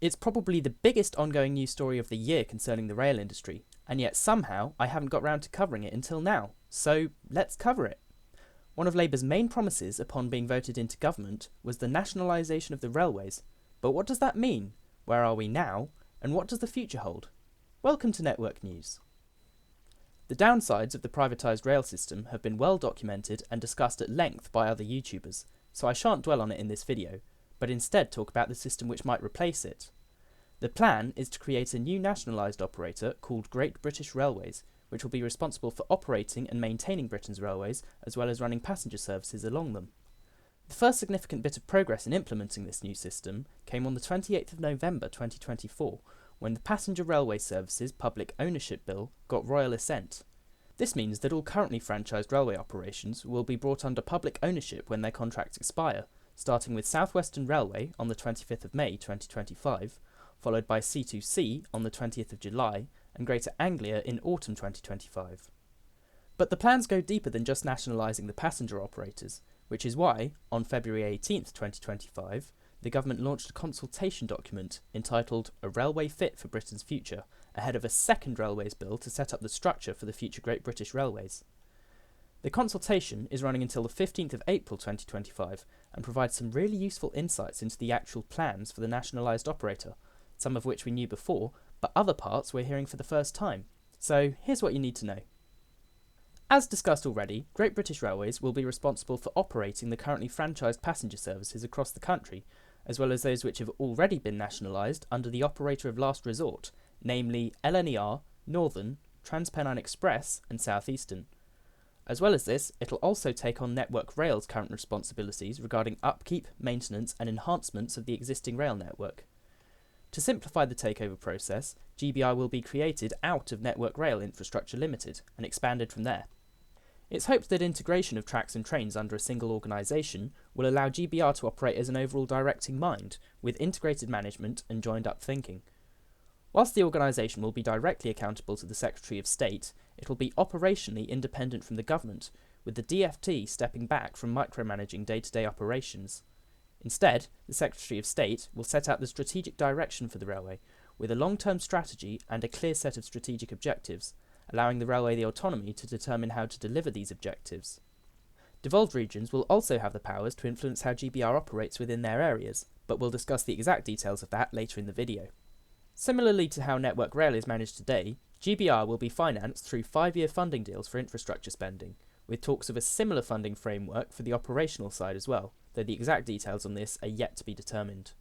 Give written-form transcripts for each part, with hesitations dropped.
It's probably the biggest ongoing news story of the year concerning the rail industry, and yet somehow I haven't got round to covering it until now, so let's cover it. One of Labour's main promises upon being voted into government was the nationalisation of the railways. But what does that mean? Where are we now? And what does the future hold? Welcome to Network News. The downsides of the privatised rail system have been well documented and discussed at length by other YouTubers, so I shan't dwell on it in this video, but instead talk about the system which might replace it. The plan is to create a new nationalised operator called Great British Railways, which will be responsible for operating and maintaining Britain's railways, as well as running passenger services along them. The first significant bit of progress in implementing this new system came on the 28th of November 2024, when the Passenger Railway Services Public Ownership Bill got royal assent. This means that all currently franchised railway operations will be brought under public ownership when their contracts expire, starting with South Western Railway on the 25th of May 2025, followed by C2C on the 20th of July, and Greater Anglia in autumn 2025. But the plans go deeper than just nationalising the passenger operators, which is why, on February 18th 2025, the government launched a consultation document entitled A Railway Fit for Britain's Future, ahead of a second railways bill to set up the structure for the future Great British Railways. The consultation is running until the 15th of April 2025 and provides some really useful insights into the actual plans for the nationalised operator, some of which we knew before, but other parts we're hearing for the first time. So here's what you need to know. As discussed already, Great British Railways will be responsible for operating the currently franchised passenger services across the country, as well as those which have already been nationalised under the operator of last resort, namely LNER, Northern, TransPennine Express and South Eastern. As well as this, it'll also take on Network Rail's current responsibilities regarding upkeep, maintenance and enhancements of the existing rail network. To simplify the takeover process, GBR will be created out of Network Rail Infrastructure Limited and expanded from there. It's hoped that integration of tracks and trains under a single organisation will allow GBR to operate as an overall directing mind, with integrated management and joined-up thinking. Whilst the organisation will be directly accountable to the Secretary of State, it will be operationally independent from the government, with the DfT stepping back from micromanaging day-to-day operations. Instead, the Secretary of State will set out the strategic direction for the railway, with a long-term strategy and a clear set of strategic objectives, allowing the railway the autonomy to determine how to deliver these objectives. Devolved regions will also have the powers to influence how GBR operates within their areas, but we'll discuss the exact details of that later in the video. Similarly to how Network Rail is managed today, GBR will be financed through 5-year funding deals for infrastructure spending, with talks of a similar funding framework for the operational side as well, though the exact details on this are yet to be determined.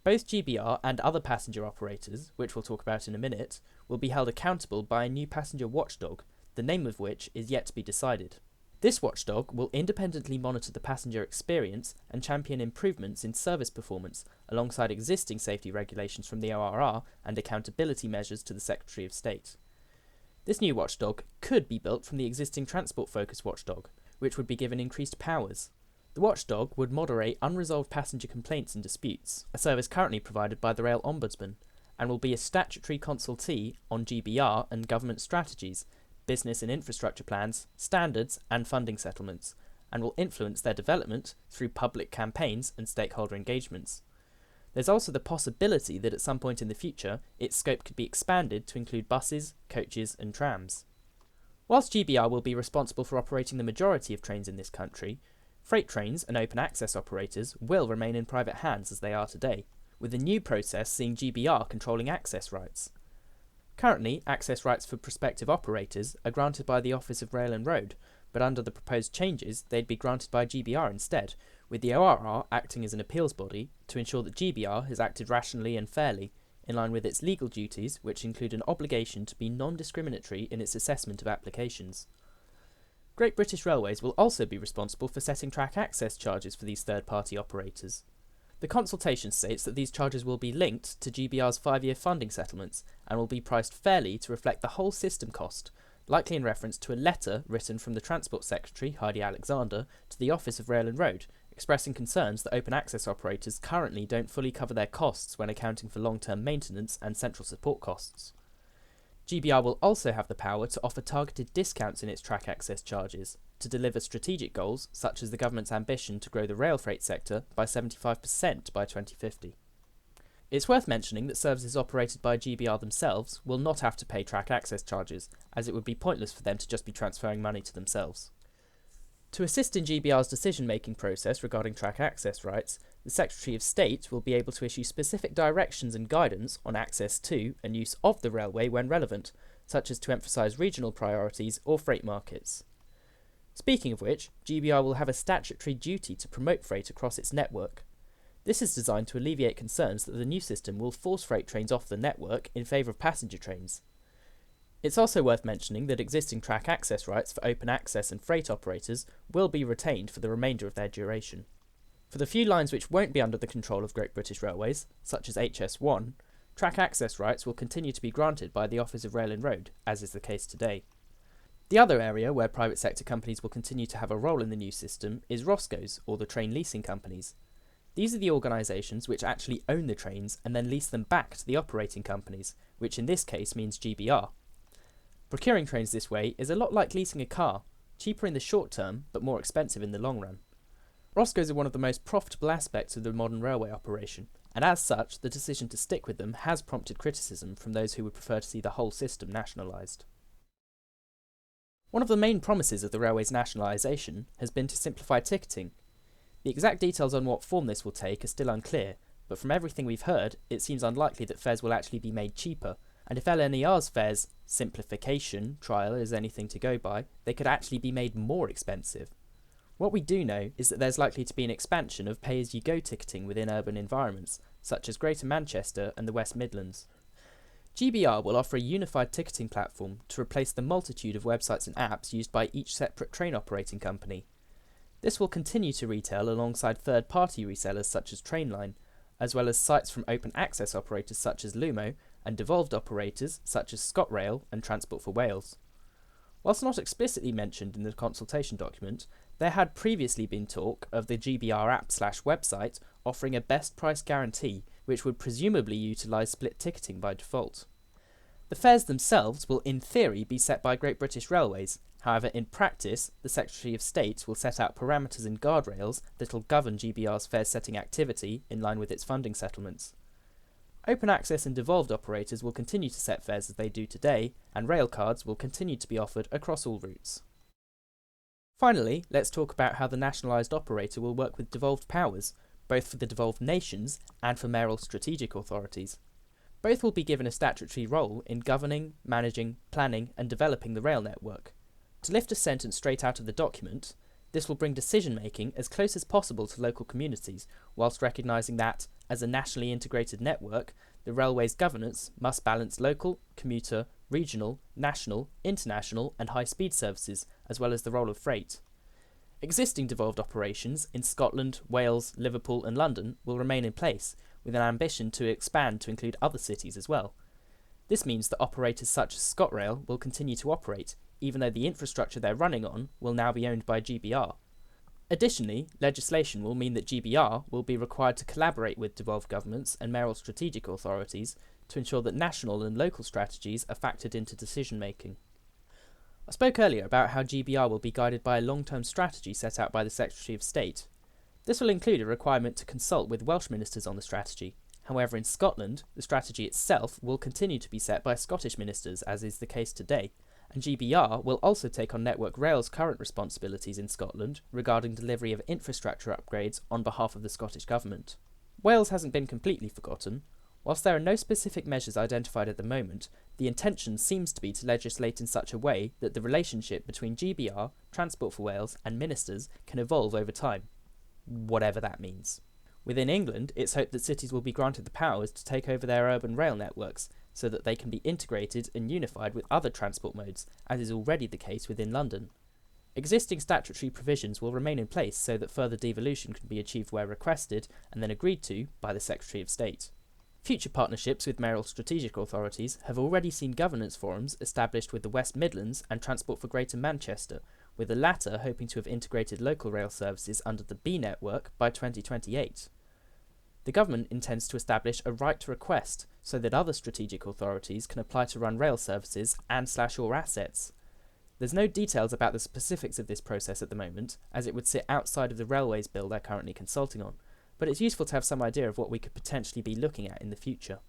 Both GBR and other passenger operators, which we'll talk about in a minute, will be held accountable by a new passenger watchdog, the name of which is yet to be decided. This watchdog will independently monitor the passenger experience and champion improvements in service performance alongside existing safety regulations from the ORR and accountability measures to the Secretary of State. This new watchdog could be built from the existing transport-focused watchdog, which would be given increased powers. The watchdog would moderate unresolved passenger complaints and disputes, a service currently provided by the Rail Ombudsman, and will be a statutory consultee on GBR and government strategies, business and infrastructure plans, standards and funding settlements, and will influence their development through public campaigns and stakeholder engagements. There's also the possibility that at some point in the future, its scope could be expanded to include buses, coaches and trams. Whilst GBR will be responsible for operating the majority of trains in this country, freight trains and open access operators will remain in private hands as they are today, with the new process seeing GBR controlling access rights. Currently, access rights for prospective operators are granted by the Office of Rail and Road, but under the proposed changes they'd be granted by GBR instead, with the ORR acting as an appeals body to ensure that GBR has acted rationally and fairly, in line with its legal duties, which include an obligation to be non-discriminatory in its assessment of applications. Great British Railways will also be responsible for setting track access charges for these third-party operators. The consultation states that these charges will be linked to GBR's 5-year funding settlements and will be priced fairly to reflect the whole system cost, likely in reference to a letter written from the Transport Secretary, Heidi Alexander, to the Office of Rail and Road, expressing concerns that open access operators currently don't fully cover their costs when accounting for long-term maintenance and central support costs. GBR will also have the power to offer targeted discounts in its track access charges to deliver strategic goals such as the government's ambition to grow the rail freight sector by 75% by 2050. It's worth mentioning that services operated by GBR themselves will not have to pay track access charges, as it would be pointless for them to just be transferring money to themselves. To assist in GBR's decision-making process regarding track access rights, the Secretary of State will be able to issue specific directions and guidance on access to and use of the railway when relevant, such as to emphasise regional priorities or freight markets. Speaking of which, GBR will have a statutory duty to promote freight across its network. This is designed to alleviate concerns that the new system will force freight trains off the network in favour of passenger trains. It's also worth mentioning that existing track access rights for open access and freight operators will be retained for the remainder of their duration. For the few lines which won't be under the control of Great British Railways, such as HS1, track access rights will continue to be granted by the Office of Rail and Road, as is the case today. The other area where private sector companies will continue to have a role in the new system is ROSCOs, or the train leasing companies. These are the organisations which actually own the trains and then lease them back to the operating companies, which in this case means GBR. Procuring trains this way is a lot like leasing a car, cheaper in the short term but more expensive in the long run. ROSCOs are one of the most profitable aspects of the modern railway operation, and as such the decision to stick with them has prompted criticism from those who would prefer to see the whole system nationalised. One of the main promises of the railway's nationalisation has been to simplify ticketing. The exact details on what form this will take are still unclear, but from everything we've heard, it seems unlikely that fares will actually be made cheaper, and if LNER's fares simplification trial is anything to go by, they could actually be made more expensive. What we do know is that there's likely to be an expansion of pay-as-you-go ticketing within urban environments, such as Greater Manchester and the West Midlands. GBR will offer a unified ticketing platform to replace the multitude of websites and apps used by each separate train operating company. This will continue to retail alongside third-party resellers such as Trainline, as well as sites from open access operators such as Lumo and devolved operators such as ScotRail and Transport for Wales. Whilst not explicitly mentioned in the consultation document, there had previously been talk of the GBR app/website offering a best price guarantee, which would presumably utilise split ticketing by default. The fares themselves will in theory be set by Great British Railways. However, in practice, the Secretary of State will set out parameters and guardrails that will govern GBR's fare setting activity in line with its funding settlements. Open access and devolved operators will continue to set fares as they do today, and rail cards will continue to be offered across all routes. Finally, let's talk about how the nationalised operator will work with devolved powers, both for the devolved nations and for mayoral strategic authorities. Both will be given a statutory role in governing, managing, planning and developing the rail network. To lift a sentence straight out of the document, this will bring decision-making as close as possible to local communities, whilst recognising that, as a nationally integrated network, the railway's governance must balance local, commuter, regional, national, international and high-speed services, as well as the role of freight. Existing devolved operations in Scotland, Wales, Liverpool and London will remain in place, with an ambition to expand to include other cities as well. This means that operators such as ScotRail will continue to operate, even though the infrastructure they're running on will now be owned by GBR. Additionally, legislation will mean that GBR will be required to collaborate with devolved governments and mayoral strategic authorities to ensure that national and local strategies are factored into decision-making. I spoke earlier about how GBR will be guided by a long-term strategy set out by the Secretary of State. This will include a requirement to consult with Welsh ministers on the strategy. However, in Scotland, the strategy itself will continue to be set by Scottish ministers, as is the case today, and GBR will also take on Network Rail's current responsibilities in Scotland regarding delivery of infrastructure upgrades on behalf of the Scottish Government. Wales hasn't been completely forgotten. Whilst there are no specific measures identified at the moment, the intention seems to be to legislate in such a way that the relationship between GBR, Transport for Wales and ministers can evolve over time, whatever that means. Within England, it's hoped that cities will be granted the powers to take over their urban rail networks, so that they can be integrated and unified with other transport modes, as is already the case within London. Existing statutory provisions will remain in place so that further devolution can be achieved where requested and then agreed to by the Secretary of State. Future partnerships with mayoral strategic authorities have already seen governance forums established with the West Midlands and Transport for Greater Manchester, with the latter hoping to have integrated local rail services under the B network by 2028. The government intends to establish a right to request so that other strategic authorities can apply to run rail services and/or assets. There's no details about the specifics of this process at the moment, as it would sit outside of the railways bill they're currently consulting on, but it's useful to have some idea of what we could potentially be looking at in the future.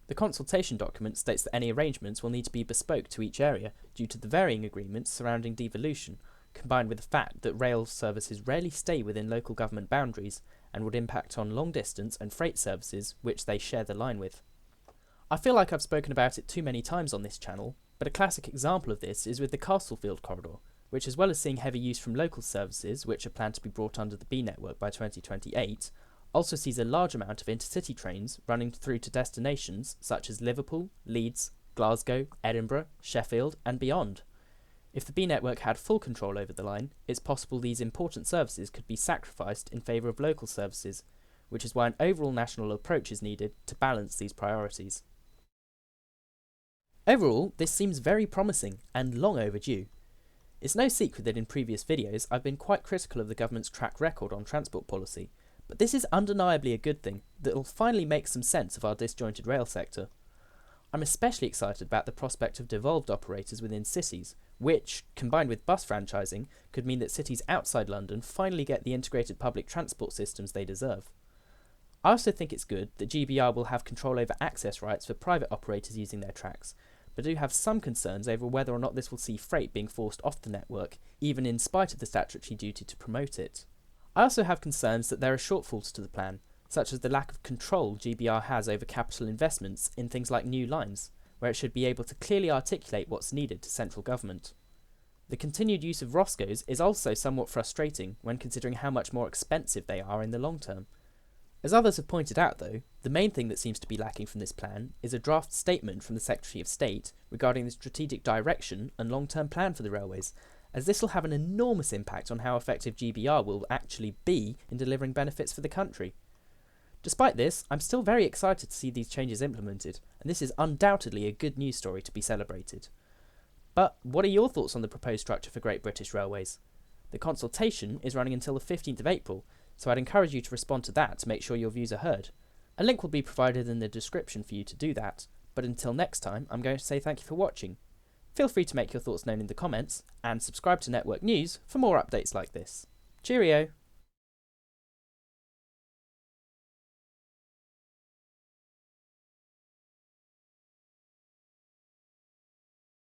The consultation document states that any arrangements will need to be bespoke to each area due to the varying agreements surrounding devolution, combined with the fact that rail services rarely stay within local government boundaries and would impact on long distance and freight services which they share the line with. I feel like I've spoken about it too many times on this channel, but a classic example of this is with the Castlefield corridor, which, as well as seeing heavy use from local services which are planned to be brought under the B network by 2028, also sees a large amount of intercity trains running through to destinations such as Liverpool, Leeds, Glasgow, Edinburgh, Sheffield and beyond. If the B network had full control over the line, it's possible these important services could be sacrificed in favour of local services, which is why an overall national approach is needed to balance these priorities. Overall, this seems very promising and long overdue. It's no secret that in previous videos I've been quite critical of the government's track record on transport policy, but this is undeniably a good thing that will finally make some sense of our disjointed rail sector. I'm especially excited about the prospect of devolved operators within cities, which, combined with bus franchising, could mean that cities outside London finally get the integrated public transport systems they deserve. I also think it's good that GBR will have control over access rights for private operators using their tracks, but do have some concerns over whether or not this will see freight being forced off the network, even in spite of the statutory duty to promote it. I also have concerns that there are shortfalls to the plan, such as the lack of control GBR has over capital investments in things like new lines, where it should be able to clearly articulate what's needed to central government. The continued use of Roscoes is also somewhat frustrating when considering how much more expensive they are in the long term. As others have pointed out though, the main thing that seems to be lacking from this plan is a draft statement from the Secretary of State regarding the strategic direction and long-term plan for the railways, as this will have an enormous impact on how effective GBR will actually be in delivering benefits for the country. Despite this, I'm still very excited to see these changes implemented, and this is undoubtedly a good news story to be celebrated. But what are your thoughts on the proposed structure for Great British Railways? The consultation is running until the 15th of April, so I'd encourage you to respond to that to make sure your views are heard. A link will be provided in the description for you to do that, but until next time, I'm going to say thank you for watching. Feel free to make your thoughts known in the comments, and subscribe to Network News for more updates like this. Cheerio!